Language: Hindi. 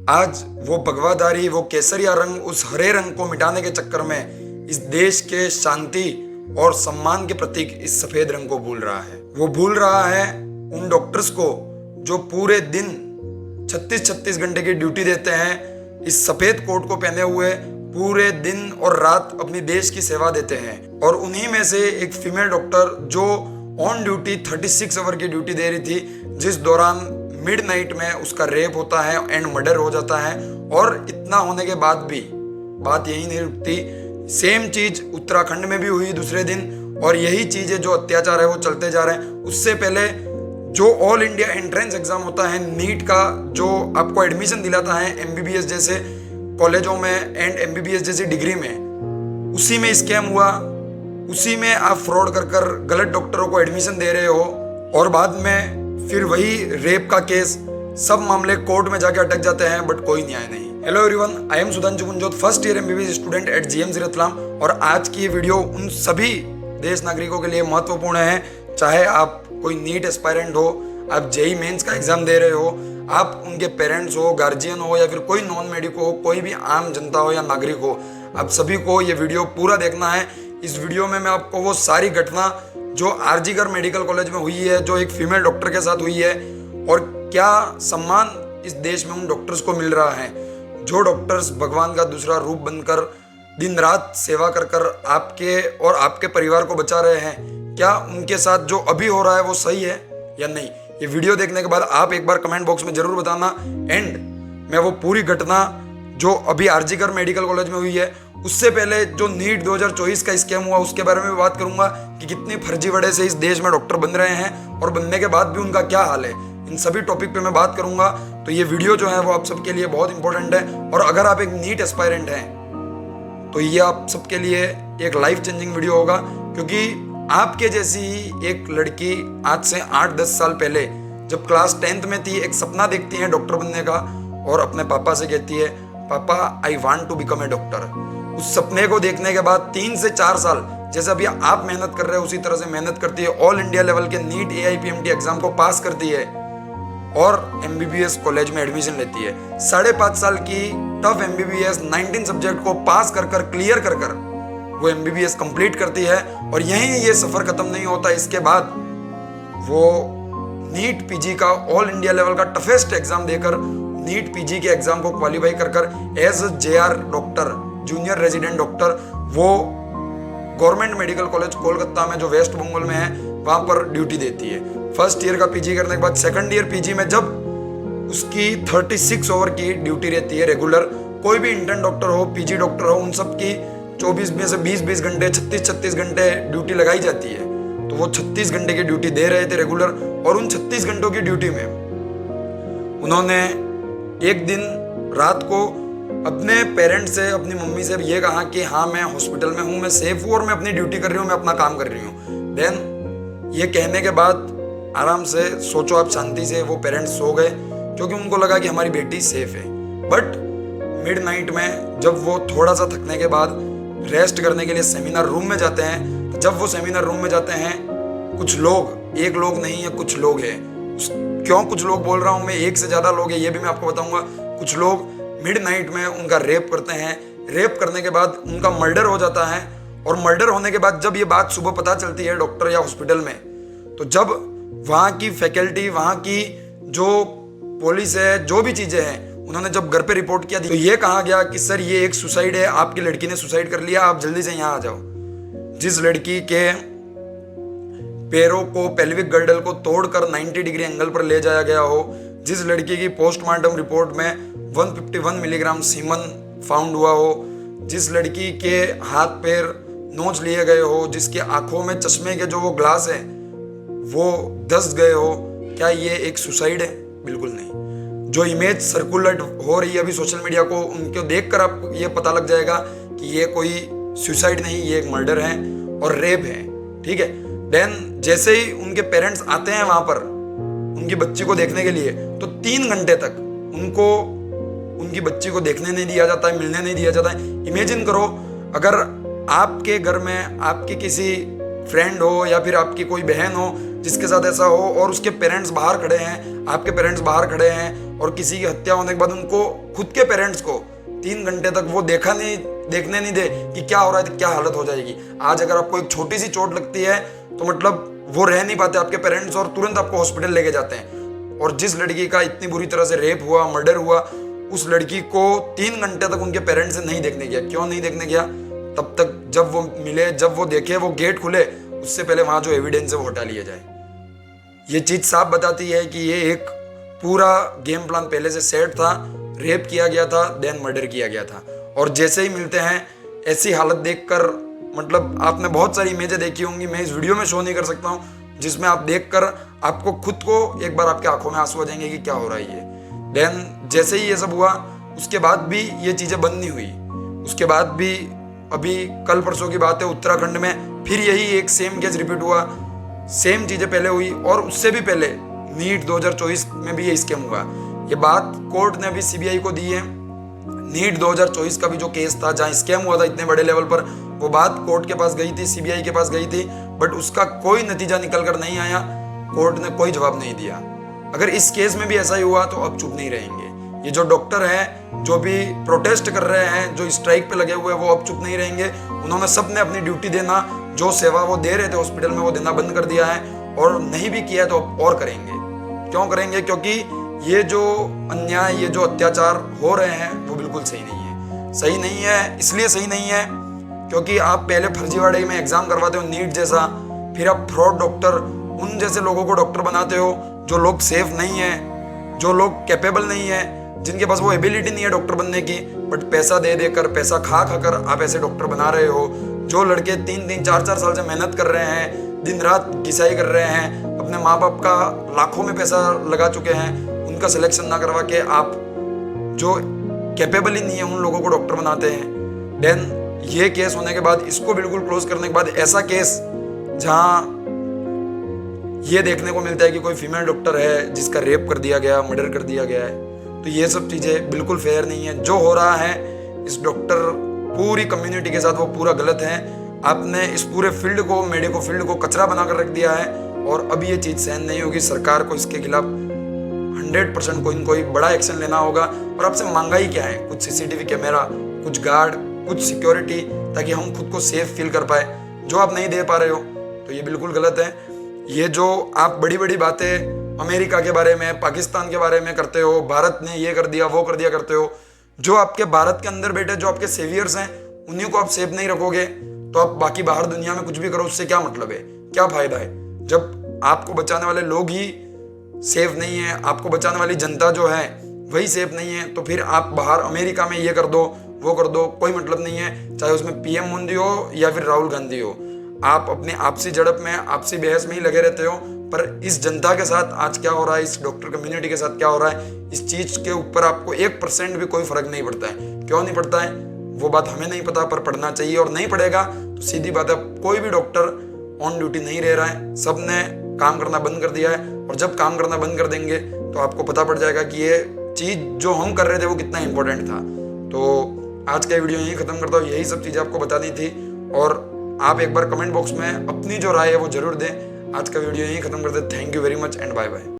आज वो भगवाधारी, वो केसरिया रंग, उस हरे रंग को मिटाने के चक्कर में इस देश के शांति और सम्मान के प्रतीक इस सफेद रंग को भूल रहा है। वो भूल रहा है उन डॉक्टर्स को जो पूरे दिन 36-36 घंटे की ड्यूटी देते हैं, इस सफेद कोट को पहने हुए पूरे दिन और रात अपनी देश की सेवा देते हैं। और उन्हीं में से एक फीमेल डॉक्टर जो ऑन ड्यूटी 36 आवर की ड्यूटी दे रही थी, जिस दौरान मिडनाइट में उसका रेप होता है एंड मर्डर हो जाता है। और इतना होने के बाद भी बात यही नहीं रुकती, सेम चीज उत्तराखंड में भी हुई दूसरे दिन, और यही चीजें जो अत्याचार है वो चलते जा रहे हैं। उससे पहले जो ऑल इंडिया एंट्रेंस एग्जाम होता है नीट का, जो आपको एडमिशन दिलाता है एमबीबीएस जैसे कॉलेजों में एंड एमबीबीएस जैसी डिग्री में, उसी में स्कैम हुआ, उसी में आप फ्रॉड कर कर गलत डॉक्टरों को एडमिशन दे रहे हो, और बाद में फिर वही रेप का केस, सब मामले कोर्ट में जाके अटक जाते हैं, बट कोई न्याय नहीं। Hello everyone, I am Sudhanshu Kunjot, first year MBBS student at GMC Ratlam. और आज की ये वीडियो उन सभी देश नागरिकों के लिए महत्वपूर्ण है, चाहे आप कोई नीट एस्पायरेंट हो, आप जेई मेंस का एग्जाम दे रहे हो, आप उनके पेरेंट्स हो, गार्जियन हो, या फिर कोई नॉन मेडिको हो, कोई भी आम जनता हो या नागरिक हो, आप सभी को ये वीडियो पूरा देखना है। इस वीडियो में मैं आपको वो सारी घटना जो आरजीकर मेडिकल कॉलेज में हुई है, जो एक फीमेल डॉक्टर के साथ हुई है, और क्या सम्मान इस देश में उन डॉक्टर्स को मिल रहा है, जो डॉक्टर्स भगवान का दूसरा रूप बनकर दिन रात सेवा कर कर आपके और आपके परिवार को बचा रहे हैं, क्या उनके साथ जो अभी हो रहा है वो सही है या नहीं। ये वीडियो देखने के बाद आप एक बार कमेंट बॉक्स में जरूर बताना। एंड मैं वो पूरी घटना जो अभी आरजीकर मेडिकल कॉलेज में हुई है, उससे पहले जो नीट 2024 का स्कैम हुआ उसके बारे में भी बात करूंगा कि कितनी फर्जीवाड़े से इस देश में डॉक्टर बन रहे हैं और बनने के बाद भी उनका क्या हाल है। इन सभी टॉपिक पे मैं बात करूंगा। तो ये वीडियो जो है वो आप सबके लिए बहुत इंपॉर्टेंट है, और अगर आप एक नीट एस्पायरेंट हैं तो ये आप सबके लिए एक लाइफ चेंजिंग वीडियो होगा, क्योंकि आपके जैसी ही एक लड़की आज से 8-10 साल पहले जब क्लास 10th में थी, एक सपना देखती है डॉक्टर बनने का, और अपने पापा से कहती है, पापा I want to become a doctor. उस सपने को देखने के बाद 3 से 4 साल, जैसे अभी आप मेहनत कर रहे हो उसी तरह से मेहनत करती है, ऑल इंडिया लेवल के नीट AIPMT एग्जाम को पास करती है और एमबीबीएस कॉलेज में एडमिशन लेती है। 5.5 साल की टफ एमबीबीएस 19 सब्जेक्ट को पास कर कर क्लियर कर कर वो एमबीबीएस कंप्लीट करती है। और यहीं ये सफर खत्म नहीं होता, इसके बाद वो नीट पीजी का ऑल इंडिया लेवल का टफेस्ट एग्जाम देकर नीट पीजी के एग्जाम को क्वालिफाई कर कर as JR doctor, junior resident doctor, वो गवर्नमेंट मेडिकल कॉलेज कोलकाता में जो वेस्ट बंगाल में है वहां पर ड्यूटी देती है। फर्स्ट ईयर का पीजी करने के बाद सेकंड ईयर पीजी में जब उसकी 36 आवर की ड्यूटी रहती है रेगुलर, कोई भी इंटर्न डॉक्टर हो, पीजी डॉक्टर हो, उन सब की 24 में से 20-20 घंटे, 36-36 घंटे ड्यूटी लगाई जाती है। तो वो 36 घंटे की ड्यूटी दे रहे थे रेगुलर, और उन 36 घंटों की ड्यूटी में उन्होंने एक दिन रात को अपने पेरेंट्स से, अपनी मम्मी से ये कहा कि हाँ मैं हॉस्पिटल में हूँ, मैं सेफ हूँ और मैं अपनी ड्यूटी कर रही हूँ, मैं अपना काम कर रही हूँ। देन ये कहने के बाद आराम से सोचो आप, शांति से वो पेरेंट्स सो गए, क्योंकि उनको लगा कि हमारी बेटी सेफ है। बट मिडनाइट में जब वो थोड़ा सा थकने के बाद रेस्ट करने के लिए सेमिनार रूम में जाते हैं, तो जब वो सेमिनार रूम में जाते हैं, कुछ लोग, एक लोग नहीं है कुछ लोग हैं, क्यों कुछ लोग बोल रहा हूँ मैं, एक से ज़्यादा लोग हैं ये भी मैं आपको बताऊंगा। कुछ लोग मिडनाइट में उनका रेप करते हैं, रेप करने के बाद उनका मर्डर हो जाता है, और मर्डर होने के बाद जब ये बात सुबह पता चलती है डॉक्टर या हॉस्पिटल में, तो जब वहाँ की फैकल्टी, वहाँ की जो पुलिस है, जो भी चीज़ें हैं, उन्होंने जब घर पे रिपोर्ट किया तो ये कहा गया कि सर ये एक सुसाइड है, आपकी लड़की ने सुसाइड कर लिया, आप जल्दी से यहाँ आ जाओ। जिस लड़की के पैरों को, पेल्विक गर्डल को तोड़कर 90 डिग्री एंगल पर ले जाया गया हो, जिस लड़की की पोस्टमार्टम रिपोर्ट में 151 मिलीग्राम सीमन फाउंड हुआ हो, जिस लड़की के हाथ पैर नोच लिए गए हो, जिसके आंखों में चश्मे के जो वो ग्लास है वो धस गए हो, क्या ये एक सुसाइड है? बिल्कुल नहीं। जो इमेज सर्कुलेट हो रही है अभी सोशल मीडिया को, उनको देखकर आपको ये पता लग जाएगा कि ये कोई सुसाइड नहीं, ये एक मर्डर है और रेप है। ठीक है। देन जैसे ही उनके पेरेंट्स आते हैं वहां पर उनकी बच्ची को देखने के लिए, तो 3 घंटे तक उनको उनकी बच्ची को देखने नहीं दिया जाता है, मिलने नहीं दिया जाता है। इमेजिन करो, अगर आपके घर में आपकी किसी फ्रेंड हो या फिर आपकी कोई बहन हो जिसके साथ ऐसा हो, और उसके पेरेंट्स बाहर खड़े हैं, आपके पेरेंट्स बाहर खड़े हैं, और किसी की हत्या होने के बाद उनको खुद के पेरेंट्स को 3 घंटे तक वो देखने नहीं दे कि क्या हो रहा है, क्या हालत हो जाएगी। आज अगर आपको एक छोटी सी चोट लगती है तो मतलब वो रह नहीं पाते आपके पेरेंट्स और तुरंत आपको हॉस्पिटल लेके जाते हैं। और जिस लड़की का इतनी बुरी तरह से रेप हुआ, मर्डर हुआ, उस लड़की को 3 घंटे तक उनके पेरेंट्स ने नहीं देखने गया। क्यों नहीं देखने गया? तब तक जब वो मिले, जब वो देखे, वो गेट खुले, उससे पहले वहां जो एविडेंस है वो हटा लिया जाए। ये चीज साफ बताती है कि ये एक पूरा गेम प्लान पहले से सेट था, रेप किया गया था, देन मर्डर किया गया था। और जैसे ही मिलते हैं, ऐसी हालत देखकर मतलब आपने बहुत सारी इमेजें देखी होंगी, मैं इस वीडियो में शो नहीं कर सकता हूँ, जिसमें आप देखकर आपको खुद को एक बार आपके आंखों में आंसू आ जाएंगे कि क्या हो रहा है ये। देन जैसे ही ये सब हुआ, उसके बाद भी ये चीज़ें बंद नहीं हुई। उसके बाद भी अभी कल परसों की बात है, उत्तराखंड में फिर यही एक सेम केस रिपीट हुआ, सेम चीज़ें पहले हुई और उससे भी पहले नीट 2024 में भी ये स्कैम हुआ। ये बात कोर्ट ने अभी सीबीआई को दी है। नीट 2024 का भी जो केस था, जहाँ स्कैम हुआ था इतने बड़े लेवल पर, वो बात कोर्ट के पास गई थी, सीबीआई के पास गई थी, बट उसका कोई नतीजा निकल कर नहीं आया। कोर्ट ने कोई जवाब नहीं दिया। अगर इस केस में भी ऐसा ही हुआ तो अब चुप नहीं रहेंगे। ये जो डॉक्टर हैं, जो भी प्रोटेस्ट कर रहे हैं, जो स्ट्राइक पे लगे हुए हैं, वो अब चुप नहीं रहेंगे। उन्होंने सबने अपनी ड्यूटी देना, जो सेवा वो दे रहे थे हॉस्पिटल में, वो देना बंद कर दिया है। और नहीं भी किया है तो अब और करेंगे। क्यों करेंगे? क्योंकि ये जो अन्याय, ये जो अत्याचार हो रहे हैं वो बिल्कुल सही नहीं है। सही नहीं है इसलिए सही नहीं है क्योंकि आप पहले फर्जीवाड़े में एग्जाम करवाते हो नीट जैसा, फिर आप फ्रॉड डॉक्टर, उन जैसे लोगों को डॉक्टर बनाते हो जो लोग सेफ नहीं है, जो लोग कैपेबल नहीं है, जिनके पास वो एबिलिटी नहीं है डॉक्टर बनने की, बट पैसा दे देकर, पैसा खा खाकर आप ऐसे डॉक्टर बना रहे हो। जो लड़के 3-3, 4-4 साल से मेहनत कर रहे हैं, दिन रात घिसाई कर रहे हैं, अपने माँ बाप का लाखों में पैसा लगा चुके हैं, उनका सिलेक्शन ना करवा के आप जो कैपेबल ही नहीं है उन लोगों को डॉक्टर बनाते हैं। देन ये केस होने के बाद, इसको बिल्कुल क्लोज करने के बाद, ऐसा केस जहाँ ये देखने को मिलता है कि कोई फीमेल डॉक्टर है जिसका रेप कर दिया गया, मर्डर कर दिया गया है, तो ये सब चीज़ें बिल्कुल फेयर नहीं है। जो हो रहा है इस डॉक्टर पूरी कम्युनिटी के साथ, वो पूरा गलत है। आपने इस पूरे फील्ड को, मेडिकल फील्ड को कचरा बनाकर रख दिया है और अब ये चीज़ सहन नहीं होगी। सरकार को इसके खिलाफ 100% कोई न कोई बड़ा एक्शन लेना होगा। और आपसे मांगा ही क्या है? कुछ सीसीटीवी कैमरा, कुछ गार्ड, कुछ सिक्योरिटी, ताकि हम खुद को सेफ फील कर पाए, जो आप नहीं दे पा रहे हो। तो ये बिल्कुल गलत है। ये जो आप बड़ी बड़ी बातें अमेरिका के बारे में, पाकिस्तान के बारे में करते हो, भारत ने ये कर दिया, वो कर दिया करते हो, जो आपके भारत के अंदर बैठे जो आपके सेवियर्स हैं, उन्हीं को आप सेफ नहीं रखोगे तो आप बाकी बाहर दुनिया में कुछ भी करो, उससे क्या मतलब है, क्या फायदा है? जब आपको बचाने वाले लोग ही सेफ नहीं है, आपको बचाने वाली जनता जो है वही सेफ नहीं है, तो फिर आप बाहर अमेरिका में ये कर दो, वो कर दो, कोई मतलब नहीं है। चाहे उसमें पीएम मोदी हो या फिर राहुल गांधी हो, आप अपने आपसी झड़प में, आपसी बहस में ही लगे रहते हो। पर इस जनता के साथ आज क्या हो रहा है, इस डॉक्टर कम्युनिटी के साथ क्या हो रहा है, इस चीज के ऊपर आपको 1% भी कोई फर्क नहीं पड़ता है। क्यों नहीं पड़ता है वो बात हमें नहीं पता, पर पढ़ना चाहिए। और नहीं पड़ेगा तो सीधी बात है, कोई भी डॉक्टर ऑन ड्यूटी नहीं रह रहा है, सब ने काम करना बंद कर दिया है। और जब काम करना बंद कर देंगे तो आपको पता पड़ जाएगा कि ये चीज़ जो हम कर रहे थे वो कितना इंपॉर्टेंट था। तो आज का वीडियो यहीं ख़त्म करता हूँ, यही सब चीज़ें आपको बतानी थी। और आप एक बार कमेंट बॉक्स में अपनी जो राय है वो जरूर दें। आज का वीडियो यहीं ख़त्म करते हैं। Thank you very much and bye bye.